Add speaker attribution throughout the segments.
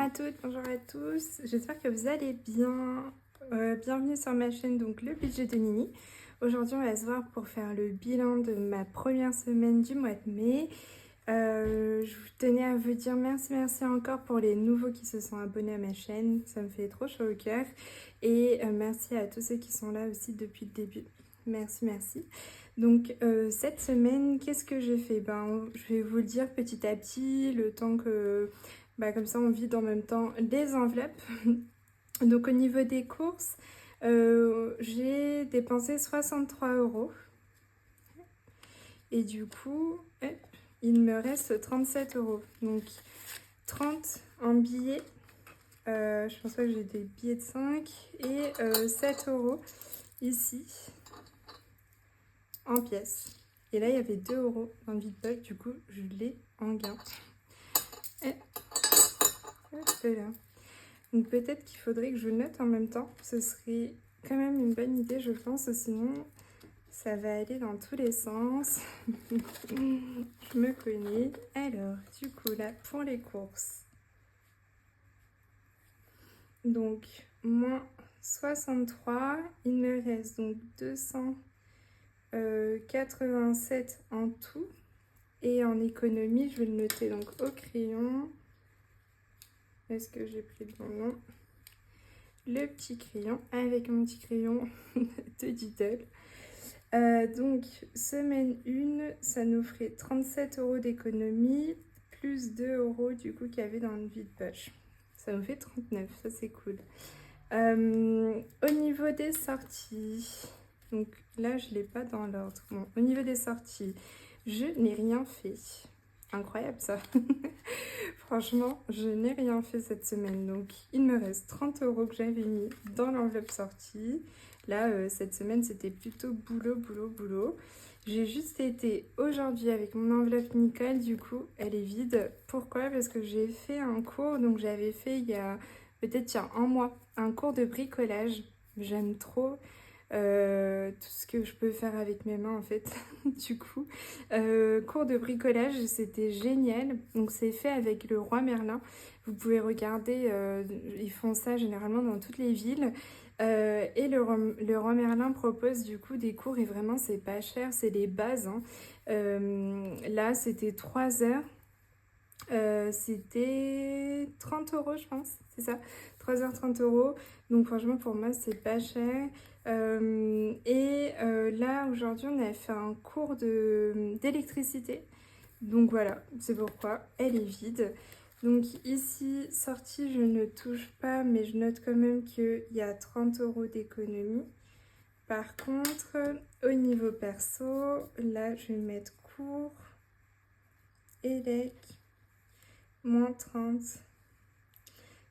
Speaker 1: à toutes, bonjour à tous, j'espère que vous allez bien. Bienvenue sur ma chaîne, donc le budget de Nini. Aujourd'hui on va se voir pour faire le bilan de ma première semaine du mois de mai. Je tenais à vous dire merci encore pour les nouveaux qui se sont abonnés à ma chaîne, ça me fait trop chaud au cœur. Et merci à tous ceux qui sont là aussi depuis le début. Merci. Donc cette semaine, qu'est-ce que j'ai fait? Je vais vous le dire petit à petit, le temps que... comme ça on vide en même temps les enveloppes. Donc au niveau des courses, j'ai dépensé 63 euros. Et du coup, il me reste 37 euros. Donc 30 en billets. Je pense pas que j'ai des billets de 5. Et 7 euros ici en pièces. Et là, il y avait 2 euros dans le vide-poche. Du coup, je l'ai en gain. Et là. Donc peut-être qu'il faudrait que je note en même temps. Ce serait quand même une bonne idée, je pense. Sinon, ça va aller dans tous les sens. Je me connais. Alors, du coup, là, pour les courses. Donc, moins 63. Il me reste donc 287 en tout. Et en économie, je vais le noter donc au crayon. Est-ce que j'ai pris le bon nom? Le petit crayon, avec mon petit crayon de Lidl. Donc, semaine 1, ça nous ferait 37 euros d'économie, plus 2 euros du coup qu'il y avait dans le vide-poche. Ça nous fait 39, ça c'est cool. Au niveau des sorties, donc là je ne l'ai pas dans l'ordre. Bon, au niveau des sorties, je n'ai rien fait. Incroyable ça. Franchement, je n'ai rien fait cette semaine. Donc, il me reste 30 euros que j'avais mis dans l'enveloppe sortie. Là, cette semaine, c'était plutôt boulot. J'ai juste été aujourd'hui avec mon enveloppe Nicole. Du coup, elle est vide. Pourquoi? Parce que j'ai fait un cours. Donc, j'avais fait il y a peut-être un mois, un cours de bricolage. J'aime trop. Tout ce que je peux faire avec mes mains en fait. Du coup, cours de bricolage, c'était génial. Donc c'est fait avec le Roi Merlin. Vous pouvez regarder, ils font ça généralement dans toutes les villes. Et le Roi Merlin propose du coup des cours et vraiment c'est pas cher, c'est les bases, hein. Là c'était 3 heures. C'était 30 euros, je pense, c'est ça, 3h 30 euros. Donc, franchement, pour moi, c'est pas cher. Là, aujourd'hui, on a fait un cours d'électricité. Donc, voilà, c'est pourquoi elle est vide. Donc, ici, sortie, je ne touche pas, mais je note quand même qu'il y a 30 euros d'économie. Par contre, au niveau perso, là, je vais mettre cours, élec. Moins 30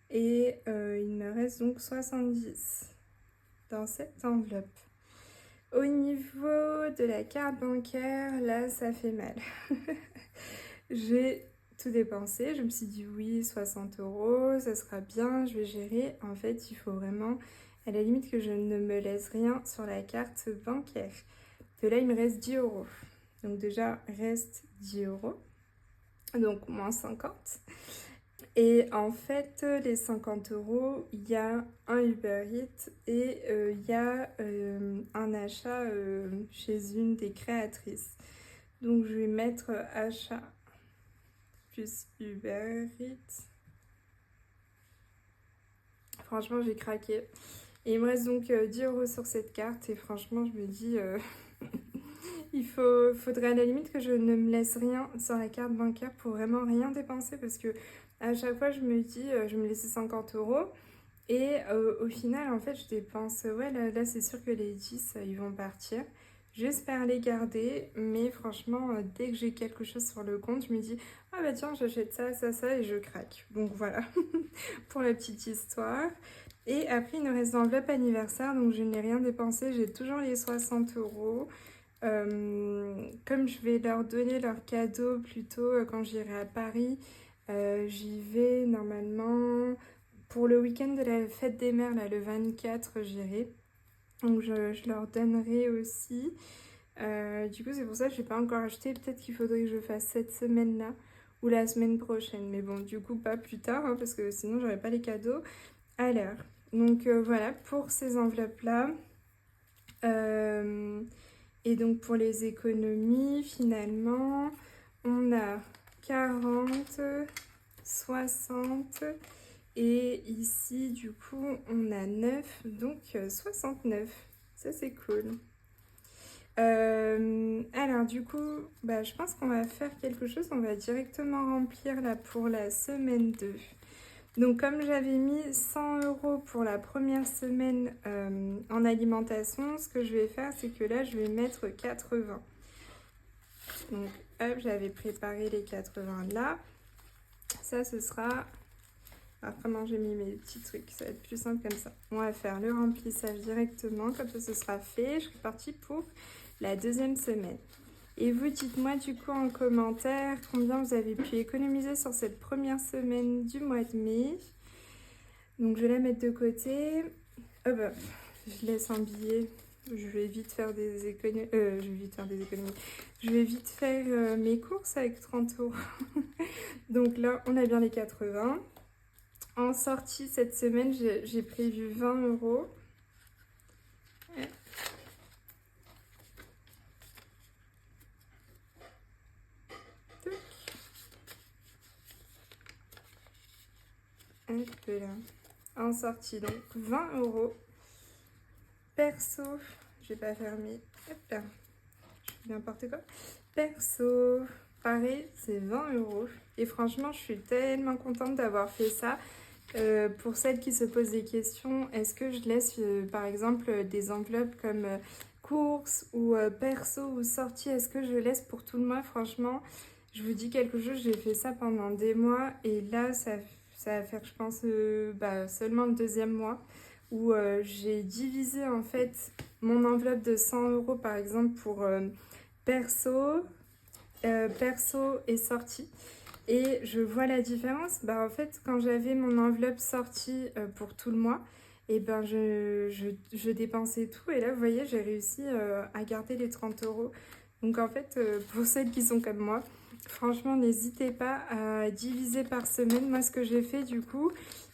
Speaker 1: et il me reste donc 70 dans cette enveloppe. Au niveau de la carte bancaire, là ça fait mal. J'ai tout dépensé, je me suis dit oui, 60 euros, ça sera bien, je vais gérer. En fait, il faut vraiment, à la limite, que je ne me laisse rien sur la carte bancaire. De là, il me reste 10 euros. Donc déjà, reste 10 euros. Donc moins 50. Et en fait, les 50 euros, il y a un Uber Eats et il y a un achat chez une des créatrices. Donc, je vais mettre achat plus Uber Eats. Franchement, j'ai craqué. Et il me reste donc 10 euros sur cette carte. Et franchement, je me dis, faudrait à la limite que je ne me laisse rien sur la carte bancaire pour vraiment rien dépenser. Parce que à chaque fois, je me dis, je me laisse 50 euros. Et au final, en fait, je dépense... Ouais, là c'est sûr que les 10, ils vont partir. J'espère les garder. Mais franchement, dès que j'ai quelque chose sur le compte, je me dis... Ah bah tiens, j'achète ça, et je craque. Donc voilà, pour la petite histoire. Et après, il nous reste l'enveloppe anniversaire. Donc je n'ai rien dépensé. J'ai toujours les 60 euros. Comme je vais leur donner leur cadeau plutôt quand j'irai à Paris, j'y vais normalement... Pour le week-end de la fête des mères, là, le 24, j'irai. Donc je leur donnerai aussi. Du coup, c'est pour ça que je n'ai pas encore acheté. Peut-être qu'il faudrait que je fasse cette semaine-là. ou la semaine prochaine. Mais bon, du coup, pas plus tard, hein, parce que sinon, j'aurais pas les cadeaux à l'heure. Donc voilà pour ces enveloppes-là. Et donc pour les économies, finalement, on a 40, 60 et ici du coup on a 9, donc 69. Ça c'est cool. Alors du coup, je pense qu'on va faire quelque chose, on va directement remplir là pour la semaine 2. Donc comme j'avais mis 100 € pour la première semaine en alimentation, ce que je vais faire, c'est que là, je vais mettre 80. Donc hop, j'avais préparé les 80 là. Ça, ce sera... Alors comment j'ai mis mes petits trucs, ça va être plus simple comme ça. On va faire le remplissage directement, comme ça ce sera fait. Je suis partie pour la deuxième semaine. Et vous, dites-moi du coup en commentaire combien vous avez pu économiser sur cette première semaine du mois de mai. Donc je vais la mettre de côté. Hop, hop. Je laisse un billet. Je vais vite faire des économies. Je vais vite faire mes courses avec 30 €. Donc là, on a bien les 80. En sortie cette semaine, j'ai prévu 20 €. Hop là. En sortie, donc 20 €. Perso, je vais pas fermer. Hop là. Je fais n'importe quoi. Perso, pareil, c'est 20 €. Et franchement, je suis tellement contente d'avoir fait ça. Pour celles qui se posent des questions, est-ce que je laisse par exemple des enveloppes comme courses ou perso ou sortie, est-ce que je laisse pour tout le mois? Franchement, je vous dis quelque chose, j'ai fait ça pendant des mois et là ça va faire je pense seulement le deuxième mois où j'ai divisé en fait mon enveloppe de 100 € par exemple pour perso et sortie. Et je vois la différence. En fait, quand j'avais mon enveloppe sortie pour tout le mois, et je dépensais tout. Et là, vous voyez, j'ai réussi à garder les 30 €. Donc en fait, pour celles qui sont comme moi, franchement, n'hésitez pas à diviser par semaine. Moi, ce que j'ai fait du coup,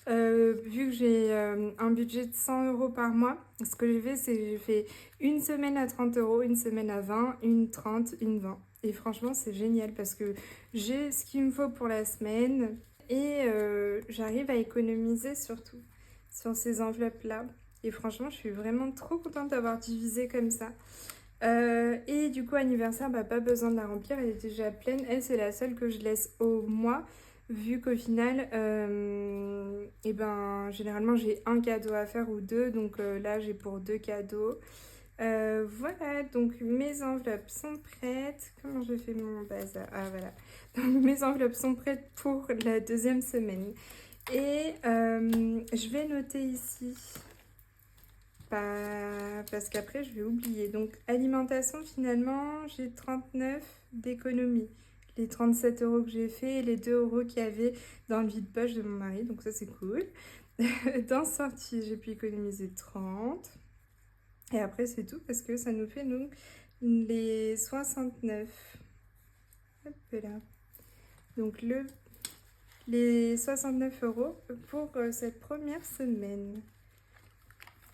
Speaker 1: vu que j'ai un budget de 100 € par mois, ce que j'ai fait, c'est que j'ai fait une semaine à 30 €, une semaine à 20, une 30, une 20. Et franchement, c'est génial parce que j'ai ce qu'il me faut pour la semaine et j'arrive à économiser surtout sur ces enveloppes-là. Et franchement, je suis vraiment trop contente d'avoir divisé comme ça. Et du coup, anniversaire, pas besoin de la remplir, elle est déjà pleine. Elle, c'est la seule que je laisse au mois, vu qu'au final, généralement, j'ai un cadeau à faire ou deux. Donc là, j'ai pour 2 cadeaux. Voilà, donc mes enveloppes sont prêtes. Comment je fais mon bazar? Ah voilà. Donc mes enveloppes sont prêtes pour la deuxième semaine. Et je vais noter ici. Parce qu'après je vais oublier. Donc alimentation, finalement, j'ai 39 d'économie. Les 37 € que j'ai fait et les 2 € qu'il y avait dans le vide-poche de mon mari. Donc ça c'est cool. Dans sortie, j'ai pu économiser 30. Et après, c'est tout parce que ça nous fait donc les 69. Hop là. Donc les 69 € pour cette première semaine.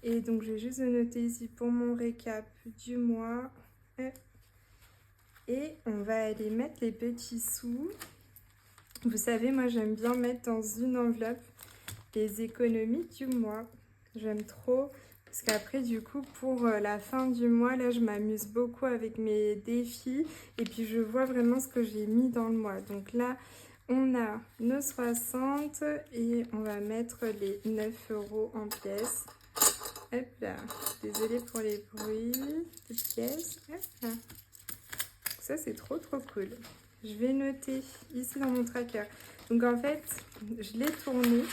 Speaker 1: Et donc, je vais juste le noter ici pour mon récap du mois. Et on va aller mettre les petits sous. Vous savez, moi, j'aime bien mettre dans une enveloppe les économies du mois. J'aime trop. Parce qu'après, du coup, pour la fin du mois, là, je m'amuse beaucoup avec mes défis. Et puis, je vois vraiment ce que j'ai mis dans le mois. Donc là, on a nos 60 et on va mettre les 9 € en pièces. Hop là. Désolée pour les bruits de pièces. Hop là. Ça, c'est trop, trop cool. Je vais noter ici dans mon tracker. Donc, en fait, je l'ai tourné.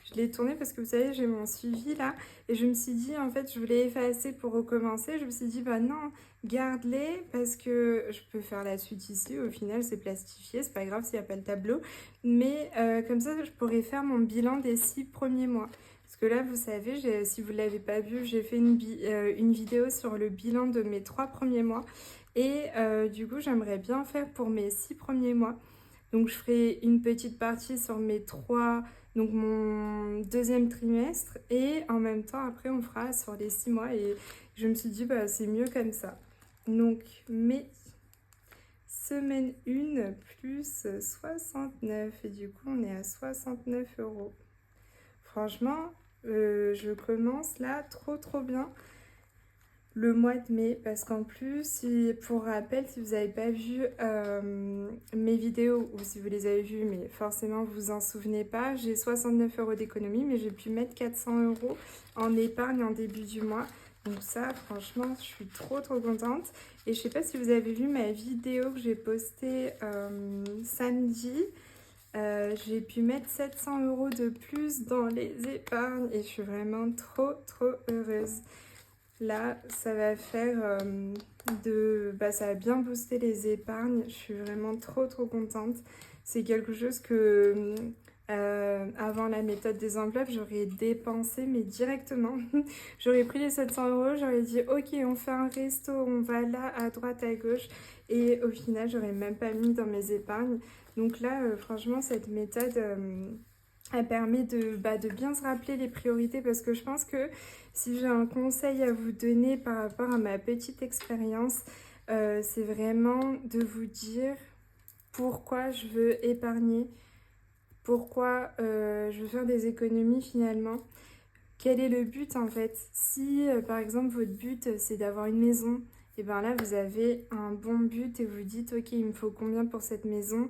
Speaker 1: Je l'ai tourné parce que vous savez, j'ai mon suivi là. Et je me suis dit, en fait, je voulais effacer pour recommencer. Je me suis dit, non, garde-les parce que je peux faire la suite ici. Au final, c'est plastifié. C'est pas grave s'il n'y a pas le tableau. Mais comme ça, je pourrais faire mon bilan des 6 premiers mois. Parce que là, vous savez, si vous ne l'avez pas vu, j'ai fait une vidéo sur le bilan de mes 3 premiers mois. Et du coup, j'aimerais bien faire pour mes 6 premiers mois. Donc je ferai une petite partie sur mes 3, donc mon deuxième trimestre, et en même temps après on fera sur les 6 mois, et je me suis dit bah c'est mieux comme ça. Donc mes semaine 1 plus 69, et du coup on est à 69 euros. Franchement, je commence là trop bien le mois de mai, parce qu'en plus, pour rappel, si vous n'avez pas vu mes vidéos, ou si vous les avez vues, mais forcément vous vous en souvenez pas, j'ai 69 euros d'économie, mais j'ai pu mettre 400 euros en épargne en début du mois. Donc ça, franchement, je suis trop contente. Et je sais pas si vous avez vu ma vidéo que j'ai postée samedi. J'ai pu mettre 700 euros de plus dans les épargnes et je suis vraiment trop heureuse. Là, ça va faire ça va bien booster les épargnes. Je suis vraiment trop contente. C'est quelque chose que avant la méthode des enveloppes, j'aurais dépensé, mais directement. J'aurais pris les 700 euros, j'aurais dit ok, on fait un resto, on va là, à droite, à gauche. Et au final, j'aurais même pas mis dans mes épargnes. Donc là, franchement, cette méthode elle permet de bien se rappeler les priorités, parce que je pense que si j'ai un conseil à vous donner par rapport à ma petite expérience, c'est vraiment de vous dire pourquoi je veux épargner, pourquoi je veux faire des économies finalement. Quel est le but en fait? Si par exemple votre but c'est d'avoir une maison, et bien là vous avez un bon but et vous dites ok, il me faut combien pour cette maison?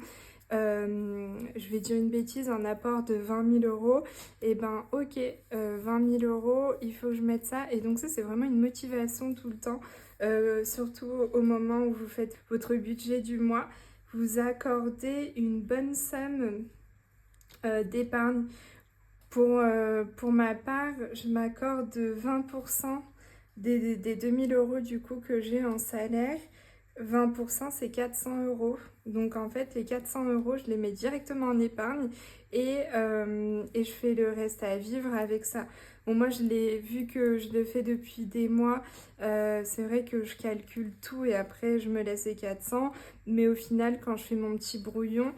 Speaker 1: Je vais dire une bêtise, un apport de 20 000 euros, et ben ok, 20 000 euros, il faut que je mette ça. Et donc ça c'est vraiment une motivation tout le temps, surtout au moment où vous faites votre budget du mois. Vous accordez une bonne somme d'épargne. Pour ma part, je m'accorde 20% des 2000 euros du coup que j'ai en salaire. 20% c'est 400 euros. Donc en fait, les 400 euros, je les mets directement en épargne, et je fais le reste à vivre avec ça. Bon, moi, vu que je le fais depuis des mois, c'est vrai que je calcule tout et après, je me laisse les 400. Mais au final, quand je fais mon petit brouillon,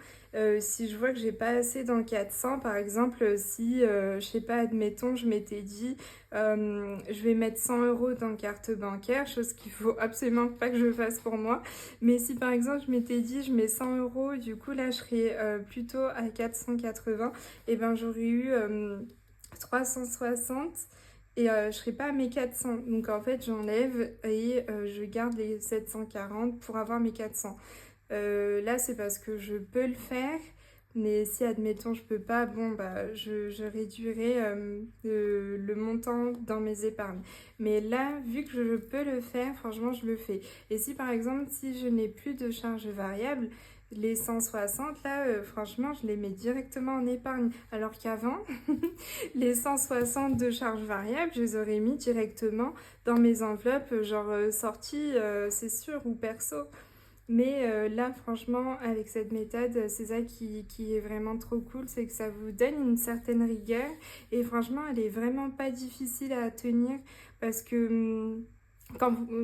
Speaker 1: si je vois que j'ai pas assez dans 400, par exemple, si, je sais pas, admettons, je m'étais dit, je vais mettre 100 euros dans carte bancaire, chose qu'il faut absolument pas que je fasse pour moi. Mais si par exemple, je m'étais dit, je mets 100 euros, du coup, là, je serais plutôt à 480, et ben j'aurais eu 360. Et je serai pas à mes 400. Donc en fait, j'enlève et je garde les 740 pour avoir mes 400. Là, c'est parce que je peux le faire. Mais si, admettons, je peux pas, bon, bah, je réduirai le montant dans mes épargnes. Mais là, vu que je peux le faire, franchement, je le fais. Et si, par exemple, si je n'ai plus de charges variables, les 160, là, franchement, je les mets directement en épargne. Alors qu'avant, les 160 de charges variables, je les aurais mis directement dans mes enveloppes, genre sortie, c'est sûr, ou perso. Mais là, franchement, avec cette méthode, c'est ça qui est vraiment trop cool, c'est que ça vous donne une certaine rigueur. Et franchement, elle est vraiment pas difficile à tenir, parce que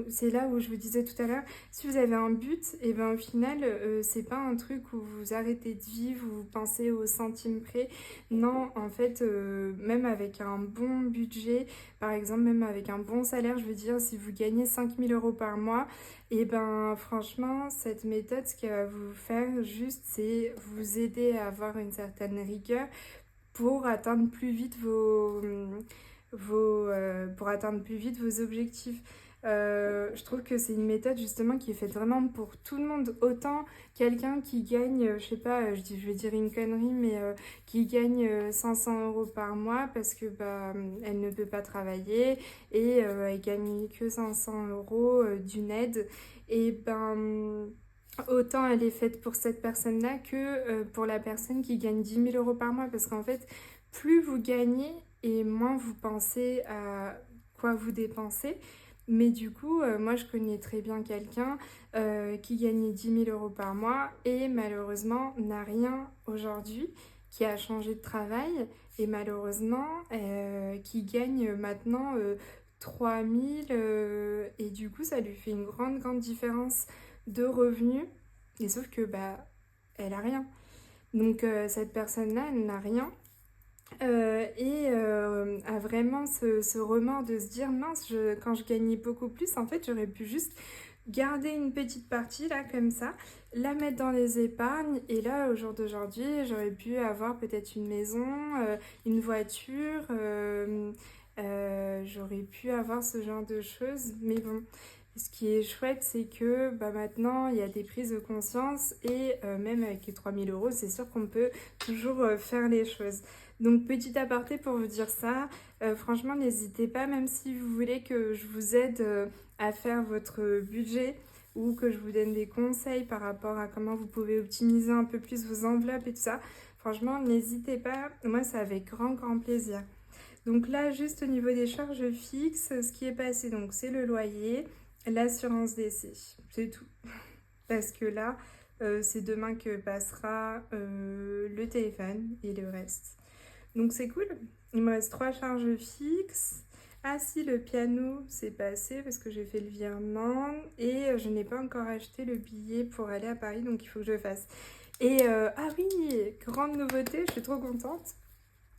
Speaker 1: c'est là où je vous disais tout à l'heure, si vous avez un but, et ben au final, c'est pas un truc où vous arrêtez de vivre, où vous pensez au centime près. Non, en fait, même avec un bon budget, par exemple, même avec un bon salaire, je veux dire, si vous gagnez 5 000 euros par mois, et ben franchement, cette méthode, ce qu'elle va vous faire juste, c'est vous aider à avoir une certaine rigueur pour atteindre plus vite pour atteindre plus vite vos objectifs. Je trouve que c'est une méthode justement qui est faite vraiment pour tout le monde. Autant quelqu'un qui gagne, je sais pas, je vais dire une connerie, mais qui gagne 500 euros par mois parce que bah, elle ne peut pas travailler, et elle gagne que 500 euros d'une aide. Et ben autant elle est faite pour cette personne-là que pour la personne qui gagne 10 000 euros par mois, parce qu'en fait, plus vous gagnez et moins vous pensez à quoi vous dépensez. Mais du coup, moi je connais très bien quelqu'un qui gagnait 10 000 euros par mois et malheureusement n'a rien aujourd'hui, qui a changé de travail, et malheureusement qui gagne maintenant 3 000, et du coup ça lui fait une grande différence de revenus. Et sauf que bah elle a rien. Donc cette personne-là, elle n'a rien. A vraiment ce remords de se dire mince, quand je gagnais beaucoup plus, en fait j'aurais pu juste garder une petite partie là comme ça, la mettre dans les épargnes et là au jour d'aujourd'hui j'aurais pu avoir peut-être une maison, une voiture, j'aurais pu avoir ce genre de choses, mais bon. Ce qui est chouette, c'est que bah, maintenant, il y a des prises de conscience et même avec les 3 000 euros, c'est sûr qu'on peut toujours faire les choses. Donc, petit aparté pour vous dire ça, franchement, n'hésitez pas, même si vous voulez que je vous aide à faire votre budget ou que je vous donne des conseils par rapport à comment vous pouvez optimiser un peu plus vos enveloppes et tout ça. Franchement, n'hésitez pas, moi, c'est avec grand, grand plaisir. Donc là, juste au niveau des charges fixes, ce qui est passé, donc c'est le loyer, l'assurance décès, c'est tout. Parce que là, c'est demain que passera le téléphone et le reste. Donc c'est cool. Il me reste 3 charges fixes. Ah si, le piano, c'est passé parce que j'ai fait le virement et je n'ai pas encore acheté le billet pour aller à Paris, donc il faut que je le fasse. Et ah oui, grande nouveauté, je suis trop contente.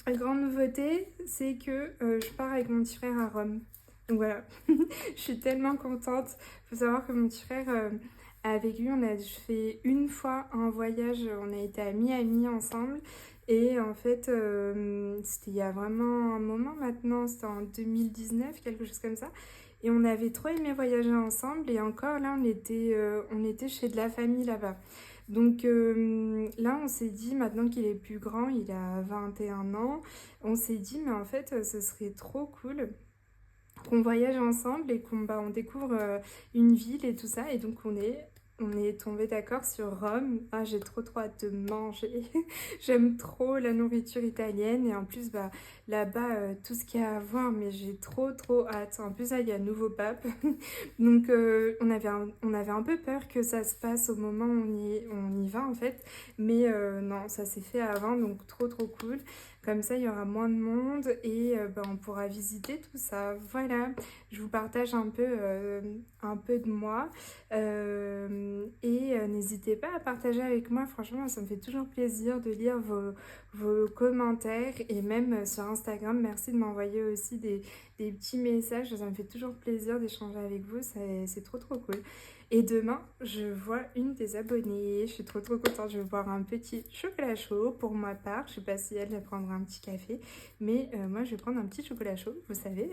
Speaker 1: La grande nouveauté, c'est que je pars avec mon petit frère à Rome. Donc voilà, je suis tellement contente. Il faut savoir que mon petit frère, avec lui, on a fait une fois un voyage, on a été à Miami ensemble. Et en fait, c'était il y a vraiment un moment maintenant, c'était en 2019, quelque chose comme ça. Et on avait trop aimé voyager ensemble. Et encore là, on était chez de la famille là-bas. Donc là, on s'est dit, maintenant qu'il est plus grand, il a 21 ans, on s'est dit, mais en fait, ce serait trop cool qu'on voyage ensemble et on découvre une ville et tout ça. Et donc on est tombé d'accord sur Rome. Ah, j'ai trop trop hâte de manger. J'aime trop la nourriture italienne et en plus bah là-bas tout ce qu'il y a à voir, mais j'ai trop trop hâte. En plus là, il y a le nouveau pape. Donc on avait un peu peur que ça se passe au moment où on y va en fait. Mais non, ça s'est fait avant, donc trop trop cool. Comme ça, il y aura moins de monde et ben, on pourra visiter tout ça. Voilà, je vous partage un peu de moi. N'hésitez pas à partager avec moi. Franchement, ça me fait toujours plaisir de lire vos commentaires. Et même sur Instagram, merci de m'envoyer aussi des petits messages. Ça me fait toujours plaisir d'échanger avec vous. C'est trop trop cool. Et demain, je vois une des abonnées. Je suis trop trop contente. Je vais boire un petit chocolat chaud pour ma part. Je sais pas si elle va prendre un petit café. Mais moi, je vais prendre un petit chocolat chaud, vous savez.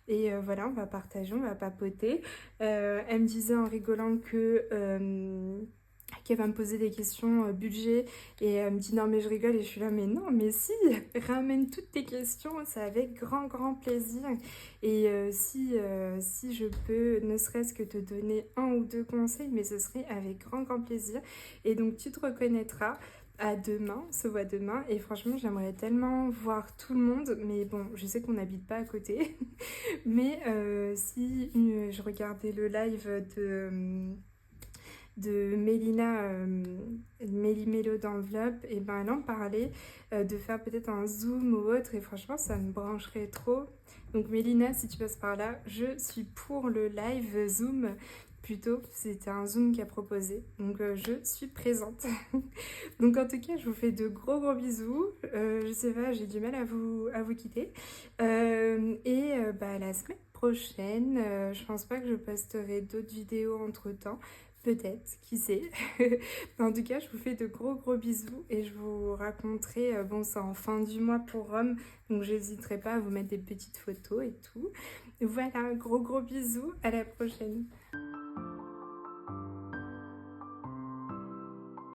Speaker 1: Et voilà, on va partager, on va papoter. Elle me disait en rigolant qu'elle va me poser des questions budget et elle me dit non mais je rigole et je suis là mais non mais si, ramène toutes tes questions, c'est avec grand grand plaisir et si je peux ne serait-ce que te donner un ou deux conseils, mais ce serait avec grand grand plaisir. Et donc tu te reconnaîtras. À demain, on se voit demain et franchement j'aimerais tellement voir tout le monde, mais bon je sais qu'on n'habite pas à côté. Mais si je regardais le live de Mélina, Méli-Mélo d'enveloppe, et ben elle en parlait de faire peut-être un zoom ou autre, et franchement ça me brancherait trop. Donc Mélina, si tu passes par là, je suis pour le live zoom. Plutôt, c'était un Zoom qui a proposé. Donc, je suis présente. Donc, en tout cas, je vous fais de gros gros bisous. Je sais pas, j'ai du mal à vous quitter. Bah, la semaine prochaine, je pense pas que je posterai d'autres vidéos entre-temps. Peut-être, qui sait. En tout cas, je vous fais de gros gros bisous et je vous raconterai, bon, c'est en fin du mois pour Rome, donc j'hésiterai pas à vous mettre des petites photos et tout. Voilà, gros gros bisous, à la prochaine.